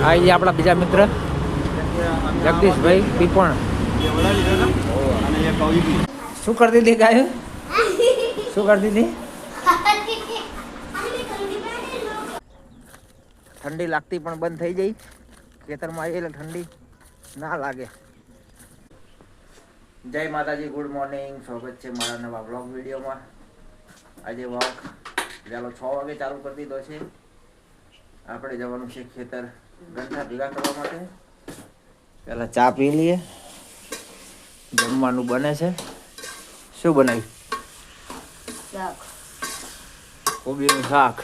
આ જે આપણા બીજા મિત્ર જગદીશભાઈ પીપણ. શું કરતી હતી ગાય? શું કરતી હતી? ઠંડી લાગતી પણ બંધ થઈ ગઈ. ખેતરમાં આવી એટલે ઠંડી ના લાગે. જય માતાજી, ગુડ મોર્નિંગ. સ્વાગત છે મારા નવા બ્લોગ વિડીયોમાં. આજે વોક વહેલો 6 વાગે ચાલુ કરી દીધો છે. આપણે જવાનું છે ખેતર ગંઠા ભેગા કરવા માટે. પહેલા ચા પી લઈએ. જમવાનું બને છે. શું બનાવ્યું? શાક. કોબીનું શાક.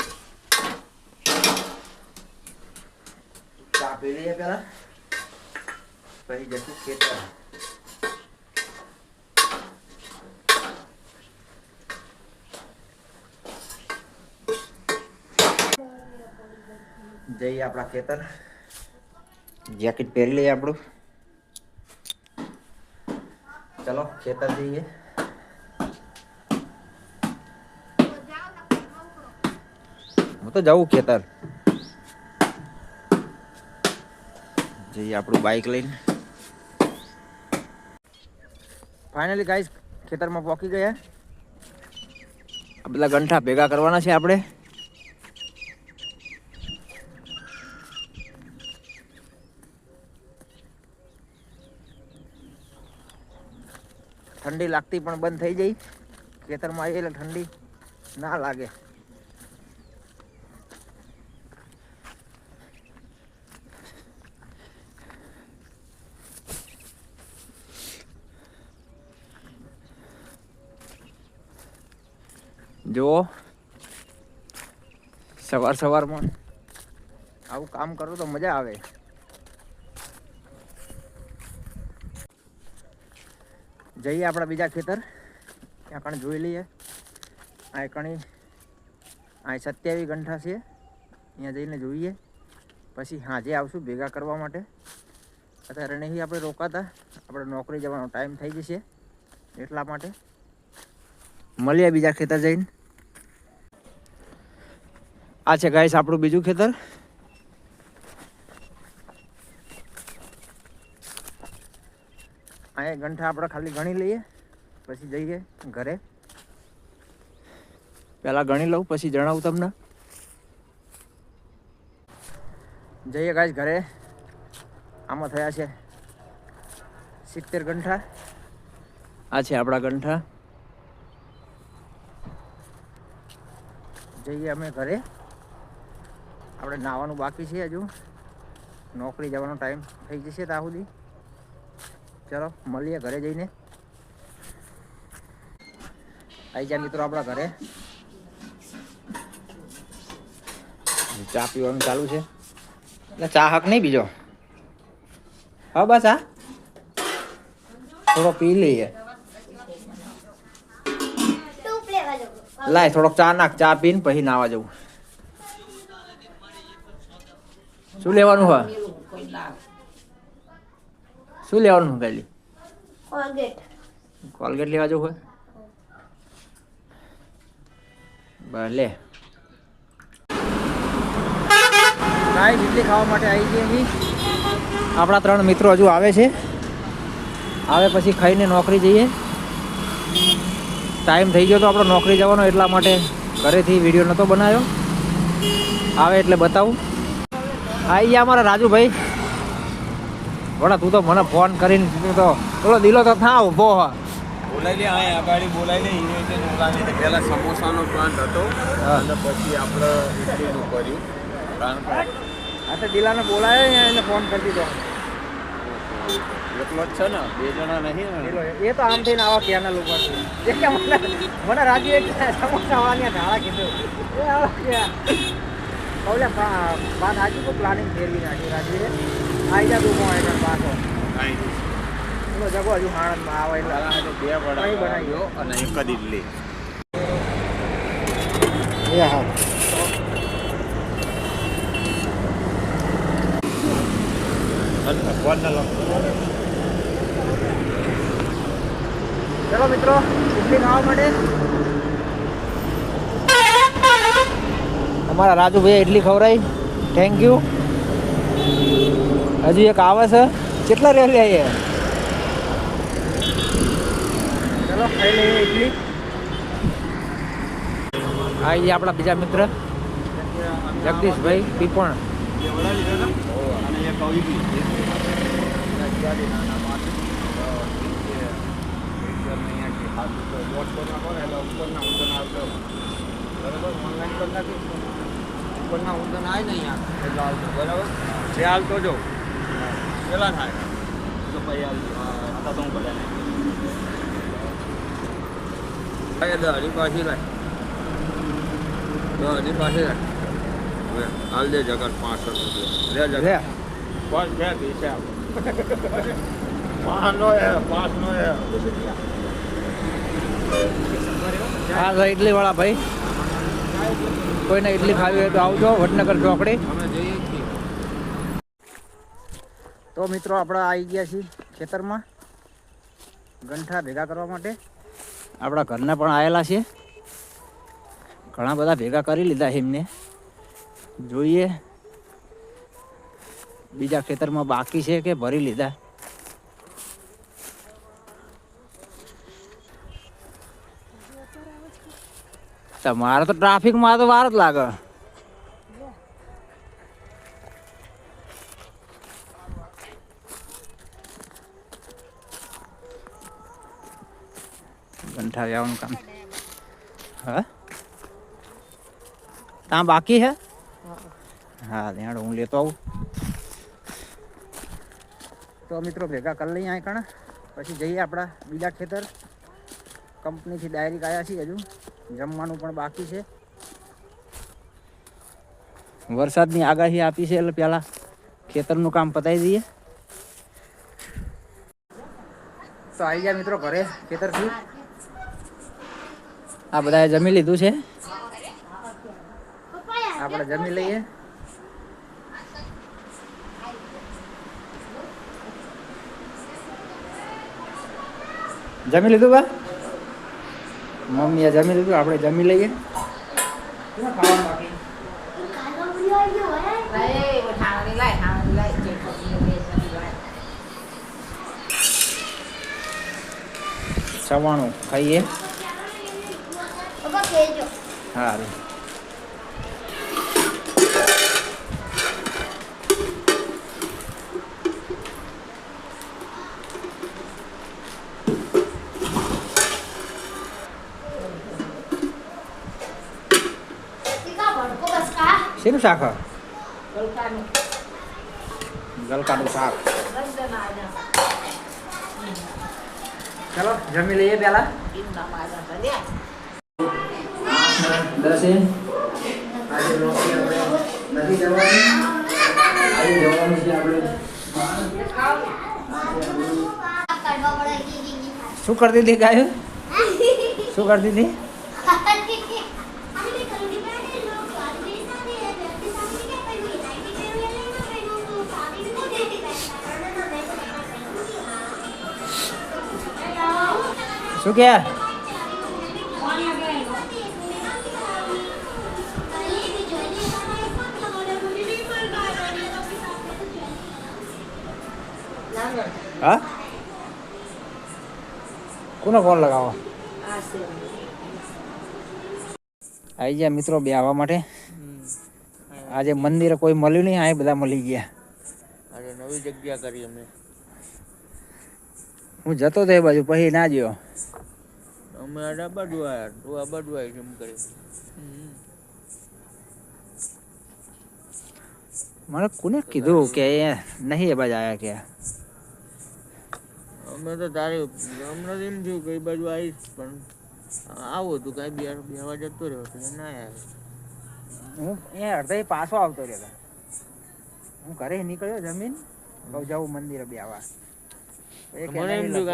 ચા પી લઈએ પહેલા, પછી જશું ખેતર. જઈએ આપણા ખેતર. જેકેટ પહેરી લઈએ આપણું. ચલો ખેતર જઈએ. હું તો જાઉં ખેતર. જઈએ આપણું બાઇક લઈને. ફાઇનલી ગાઈસ ખેતરમાં પહોંચી ગયા. આ બધા ગંઠા ભેગા કરવાના છે આપણે. ઠંડી લાગતી પણ બંધ થઈ ગઈ. ખેતરમાં આવી એટલે ઠંડી ના લાગે. જો સવારમાં આવું કામ કરું તો મજા આવે. જઈએ આપણા બીજા ખેતર. ત્યાં કણ જોઈ લઈએ. આ કણી આ 27 ગંઠા છે. અહીંયા જઈને જોઈએ. પછી હાજે આવશું ભેગા કરવા માટે. અત્યારે નહીં આપણે રોકાતા. આપણે નોકરી જવાનો ટાઈમ થઈ જશે એટલા માટે. મળીએ બીજા ખેતર જઈને. આ છે ગાઈસ આપણું બીજું ખેતર. અહીંયા ગંઠા આપણે ખાલી ગણી લઈએ, પછી જઈએ ઘરે. પહેલાં ગણી લઉં પછી જણાવું તમને. જઈએ ગાઈસ ઘરે. આમાં થયા છે 70 ગંઠા. આ છે આપણા ગંઠા. જઈએ અમે ઘરે. આપણે નાવાનું બાકી છે હજુ. નોકરી જવાનો ટાઈમ થઈ જશે ત્યાં સુધી. ચલો મળીએ ઘરે જઈને. આવી જાય મિત્રો આપણા ઘરે. ચા પીવાનું ચાલુ છે. એટલે ચા હક નહીં બીજો. હા બસ આ થોડો પી લઈએ. લાય થોડોક ચા નાખ. ચા પીને પછી નાવા જવું. શું લેવાનું હોય? શું લેવાનું પહેલી? કોલગેટ લેવા જવું હોય? ભલે. ગાઈસ ઇડલી ખાવા માટે આવી ગયા છીએ. આપણા 3 મિત્રો હજુ આવે છે. આવે પછી ખાઈને નોકરી જઈએ. ટાઈમ થઈ ગયો તો આપણો નોકરી જવાનો, એટલા માટે ઘરેથી વિડીયો નહોતો બનાવ્યો. આવે એટલે બતાવું. આવી ગયા અમારા રાજુભાઈ. વડા તું તો મને ફોન કરીને તો થોડો દિલો તો થાવ ઉભો. બોલાવી લે. આ ગાડી બોલાવી લે. બોલાવીને પહેલાં સમોસાનો પ્લાન્ટ હતો અને પછી આપણે ઇડલીનું કર્યું. કારણ કે આ તો દિલાને બોલાવે એને ફોન કરી દીધો. એટલો જ છે ને, 2 જણા નહીં ને. એ તો આમ થઈને આવા ક્યાંના લોકો છે. મને રાજુ એક સમોસા વાળાની ઢાળા કીધું. એ આવા ક્યાં બોલે બાદ હાજુ તો પ્લાનિંગ ફેરવી નાખ્યું રાજુએ. આવી જા તું કોણ પાછો એનો જગો હજુ આણંદમાં આવે એટલે 2 વડા બનાવ્યો અને 1 જ ઇડલી. એ હા ચલો મિત્રો ઇડલી ખાવા માટે. અમારા રાજુભાઈ ઇડલી ખવડાવી. Thank you. હજુ એક આવે છે. કેટલા રેલી આવી? ચલો ખાઈ લઈએ ઇડલી. આ આપણા બીજા મિત્ર જગદીશભાઈ પીપણ. હાલતો જો પેલા થાય તો પછી હાલતો તો હું બધા હરી પાછી લાય હરી પાછી લાય હાલ દે જગત 500 રૂપિયા લે જગત પાંચ બે પૈસા પાંચનો હા ઇડલી વાળા ભાઈ, કોઈને ઇડલી ખાવી હોય તો આવજો વડનગર ચોકડી. અમે જઈએ છીએ. તો મિત્રો આપણે આવી ગયા છીએ ખેતરમાં ગંઠા ભેગા કરવા માટે. આપણા ઘરના પણ આવેલા છે, ઘણા બધા ભેગા કરી લીધા છે એમને. જોઈએ બીજા ખેતરમાં બાકી છે કે ભરી લીધા. તમારે તો ટ્રાફિકમાં તો વાર જ લાગે. ગંઠા વ્યાવાનું કામ હા ત્યાં બાકી છે. હા ત્યાં હું લેતો આવું. તો મિત્રો ભેગા કરી લઈએ અહીં કણ, પછી જઈએ આપણા બીજા ખેતર. કંપનીથી ડાયરેક્ટ આવ્યા છીએ, હજુ જમવાનું પણ બાકી છે. વરસાદની આગાહી આપી છે એટલે પહેલાં ખેતરનું કામ પતાવી દઈએ. તો આવી ગયા મિત્રો ઘરે ખેતરથી. આ બધાએ જમી લીધું છે, આપણે જમી લઈએ. જમી લીધું બા? મમ્મીએ જમી લીધું, આપણે જમી લઈએ. ખાવાનું બાકી સવાણું ખાઈએ. હા શેનું શાક? ગલકાનું શાક. ચલો જમી લઈએ પેલા. દસે આજે નથી જવાનું, આજે જવાનું છે આપણે. શું કરતી હતી ગાય? શું કરતી હતી? શું કે? હા કોનો ફોન લગાવો? આવી ગયા મિત્રો બે આવવા માટે. આજે મંદિરે કોઈ મળ્યું નહીં, આ બધા મળી ગયા. અરે નવી જગ્યા કરી અમે. હું જતો તો એ બાજુ, પછી ના ગયો. અમે આ બાજુ આવ્યા, તું આ બાજુ આવી એમ કરી. મને કોને કીધું કે નહીં એ બાજુ આવ્યા કે? અમે તો તારી હમણાં એમ થયું કે એ બાજુ આવીશ, પણ આવું હતું કાંઈ બેવા જતો રહ્યો એટલે ના આવ્યો. હું અહીંયા અડધા પાછો આવતો રહ્યો. હું ઘરે નીકળ્યો જમીન, કહું જાઉં મંદિરે બે આવા. મને એમ થયું કે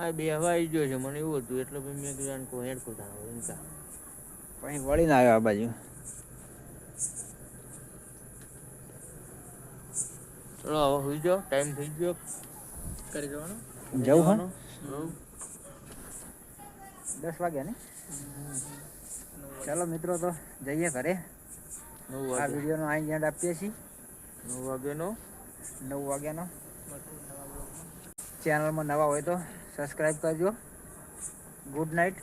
આ બેહવા આવી ગયો છે, મને એવું હતું એટલે મેં કીધું કોઈ હેડ ખોટા પછી વળીને આવ્યો આ બાજુ. ચલો હવે સુઈ જાઓ, ટાઈમ થઈ ગયો. કરી જવાનું જવું હા 10 વાગ્યા ને. ચાલો મિત્રો તો જઈએ ઘરે. 9 આ વાગે વિડીયોનો અહીં એન્ડ આપીએ છીએ. 9 વાગ્યાનો 9 વાગ્યાનો. ચેનલમાં નવા હોય તો સબસ્ક્રાઈબ કરજો. Good night.